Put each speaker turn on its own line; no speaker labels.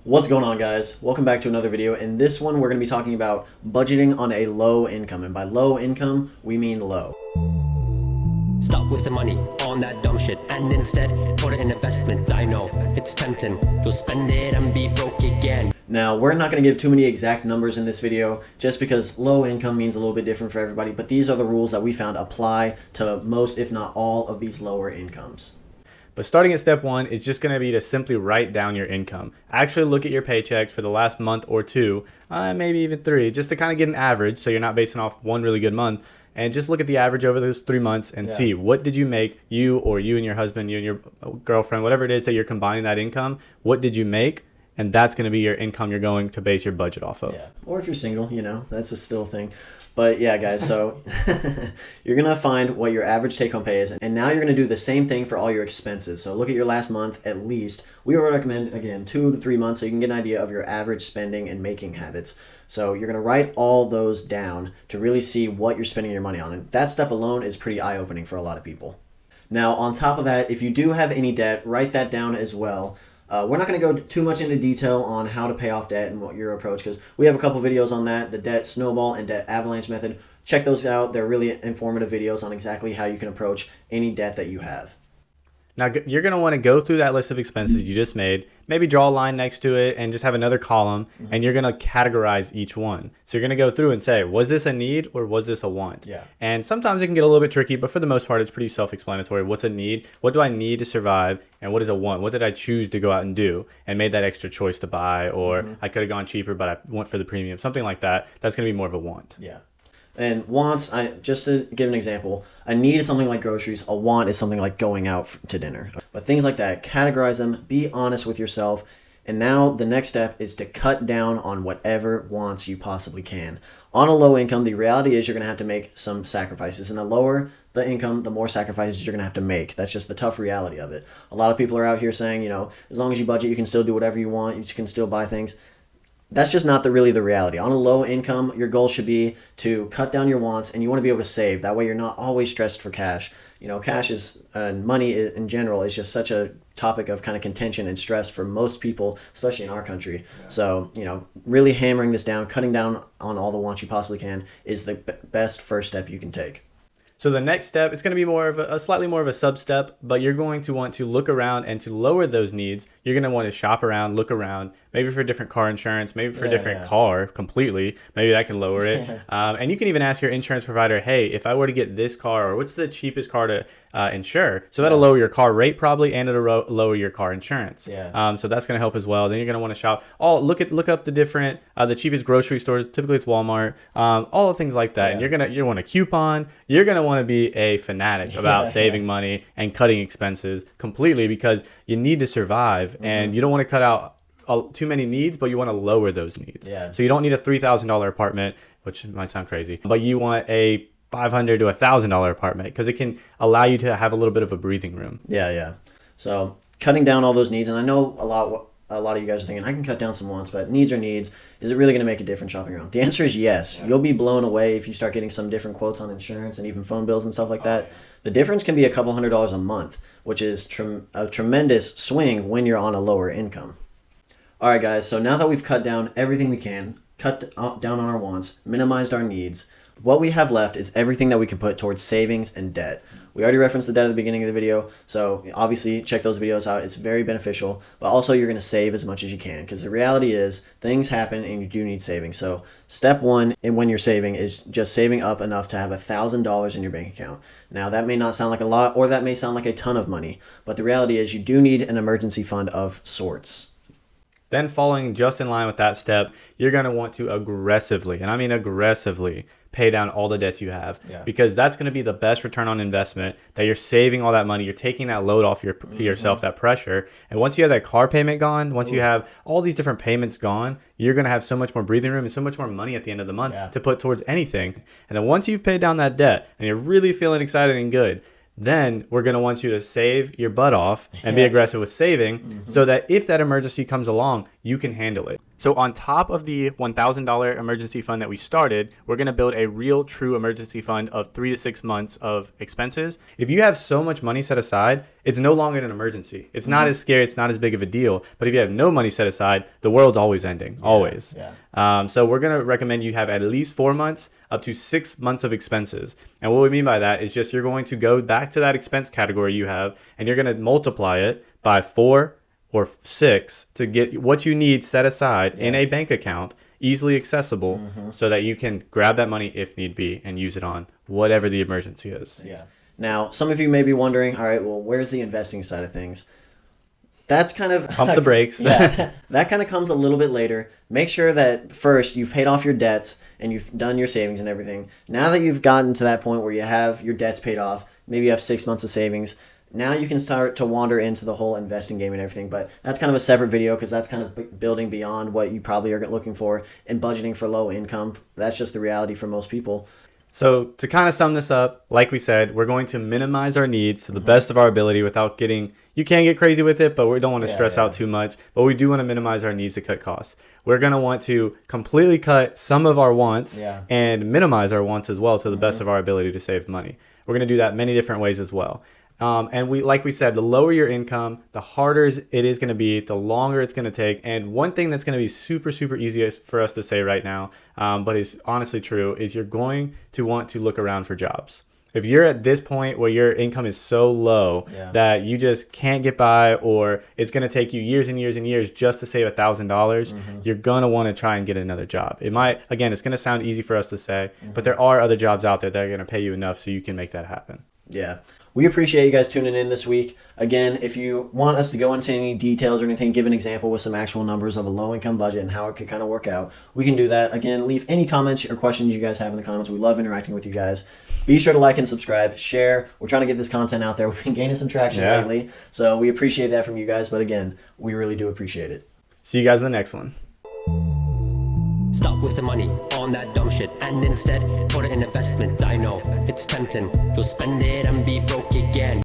What's going on, guys? Welcome back to another video. In this one, we're going to be talking about budgeting on a low income. And by low income, we mean low.
Stop wasting money on that dumb shit and instead put it in investment. I know it's tempting. You'll spend it and be broke again.
Now, we're not going to give too many exact numbers in this video just because low income means a little bit different for everybody. But these are the rules that we found apply to most, if not all, of these lower incomes.
But starting at step one is just going to be to simply write down your income. Actually look at your paychecks for the last month or two, maybe even three, just to kind of get an average so you're not basing off one really good month. And just look at the average over those 3 months and see what did you make, you and your husband, you and your girlfriend, whatever it is that you're combining that income, what did you make? And that's going to be your income you're going to base your budget off of.
Yeah. Or if you're single, that's a still thing. But yeah, guys, so you're going to find what your average take-home pay is. And now you're going to do the same thing for all your expenses. So look at your last month at least. We would recommend, again, 2 to 3 months so you can get an idea of your average spending and making habits. So you're going to write all those down to really see what you're spending your money on. And that step alone is pretty eye-opening for a lot of people. Now, on top of that, if you do have any debt, write that down as well. We're not going to go too much into detail on how to pay off debt and what your approach, because we have a couple videos on that, the debt snowball and debt avalanche method. Check those out. They're really informative videos on exactly how you can approach any debt that you have.
Now, you're going to want to go through that list of expenses you just made, maybe draw a line next to it and just have another column, and you're going to categorize each one. So you're going to go through and say, was this a need or was this a want?
Yeah.
And sometimes it can get a little bit tricky, but for the most part, it's pretty self-explanatory. What's a need? What do I need to survive? And what is a want? What did I choose to go out and do and made that extra choice to buy? Or I could have gone cheaper, but I went for the premium, something like that. That's going to be more of a want.
Yeah. And wants, just to give an example, a need is something like groceries. A want is something like going out to dinner. But things like that, categorize them, be honest with yourself. And now the next step is to cut down on whatever wants you possibly can. On a low income, the reality is you're going to have to make some sacrifices. And the lower the income, the more sacrifices you're going to have to make. That's just the tough reality of it. A lot of people are out here saying, as long as you budget, you can still do whatever you want. You can still buy things. That's just not really the reality. On a low income, your goal should be to cut down your wants, and you want to be able to save. That way you're not always stressed for cash. Cash is, money in general is just such a topic of kind of contention and stress for most people, especially in our country. Yeah. So, really hammering this down, cutting down on all the wants you possibly can is the best first step you can take.
So the next step, it's going to be more of a slightly more of a sub-step, but you're going to want to look around, and to lower those needs, you're going to want to shop around, look around, maybe for different car insurance, maybe for a different car completely. Maybe that can lower it. And you can even ask your insurance provider, hey, if I were to get this car, or what's the cheapest car to insure? So that'll lower your car rate probably, and it'll lower your car insurance. So that's going to help as well. Then you're going to want to shop. Look up the different, the cheapest grocery stores. Typically it's Walmart. All the things like that. And you want a coupon. You're going to want to be a fanatic about saving money and cutting expenses completely, because you need to survive, and you don't want to cut out too many needs, but you want to lower those needs. So you don't need a $3,000 apartment, which might sound crazy, but you want a $500 to $1,000 apartment, because it can allow you to have a little bit of a breathing room.
So cutting down all those needs, and I know a lot of you guys are thinking, I can cut down some wants, but needs are needs. Is it really going to make a difference shopping around? The answer is yes. You'll be blown away if you start getting some different quotes on insurance and even phone bills and stuff like that. The difference can be a couple $100s a month, which is a tremendous swing when you're on a lower income. All right, guys, so now that we've cut down everything we can, cut down on our wants, minimized our needs, what we have left is everything that we can put towards savings and debt. We already referenced the debt at the beginning of the video, so obviously check those videos out. It's very beneficial, but also you're going to save as much as you can, because the reality is things happen and you do need savings. So step one in when you're saving is just saving up enough to have $1,000 in your bank account. Now that may not sound like a lot, or that may sound like a ton of money, but the reality is you do need an emergency fund of sorts.
Then following just in line with that step, you're going to want to aggressively, and I mean aggressively, pay down all the debts you have, because that's going to be the best return on investment, that you're saving all that money, you're taking that load off yourself, that pressure. And once you have that car payment gone, once you have all these different payments gone, you're going to have so much more breathing room and so much more money at the end of the month to put towards anything. And then once you've paid down that debt and you're really feeling excited and good, then we're going to want you to save your butt off and be aggressive with saving, so that if that emergency comes along, you can handle it. So on top of the $1,000 emergency fund that we started, we're going to build a real true emergency fund of 3 to 6 months of expenses. If you have so much money set aside, it's no longer an emergency. It's not as scary. It's not as big of a deal. But if you have no money set aside, the world's always ending, always.
Yeah.
So we're going to recommend you have at least 4 months up to 6 months of expenses. And what we mean by that is just you're going to go back to that expense category you have, and you're going to multiply it by 4 or 6 to get what you need set aside in a bank account, easily accessible, so that you can grab that money if need be and use it on whatever the emergency is.
Yeah. Now, some of you may be wondering, all right, well, where's the investing side of things? That's kind of...
Pump the brakes.
Yeah, that kind of comes a little bit later. Make sure that first you've paid off your debts and you've done your savings and everything. Now that you've gotten to that point where you have your debts paid off, maybe you have 6 months of savings, now you can start to wander into the whole investing game and everything. But that's kind of a separate video because that's kind of building beyond what you probably are looking for and budgeting for low income. That's just the reality for most people.
So to kind of sum this up, like we said, we're going to minimize our needs to the best of our ability without getting, you can get crazy with it, but we don't want to stress out too much. But we do want to minimize our needs to cut costs. We're going to want to completely cut some of our wants and minimize our wants as well to the best of our ability to save money. We're going to do that many different ways as well. And like we said, the lower your income, the harder it is going to be, the longer it's going to take. And one thing that's going to be super, super easy for us to say right now, but is honestly true, is you're going to want to look around for jobs. If you're at this point where your income is so low that you just can't get by, or it's going to take you years and years and years just to save $1,000, you're going to want to try and get another job. It might, again, it's going to sound easy for us to say, but there are other jobs out there that are going to pay you enough so you can make that happen.
Yeah. We appreciate you guys tuning in this week. Again, if you want us to go into any details or anything, give an example with some actual numbers of a low-income budget and how it could kind of work out, we can do that. Again, leave any comments or questions you guys have in the comments. We love interacting with you guys. Be sure to like and subscribe, share. We're trying to get this content out there. We've been gaining some traction lately, so we appreciate that from you guys. But again, we really do appreciate it.
See you guys in the next one.
Stop wasting money on that dumb shit and instead put it in investment. I know it's tempting, you'll spend it and be broke again.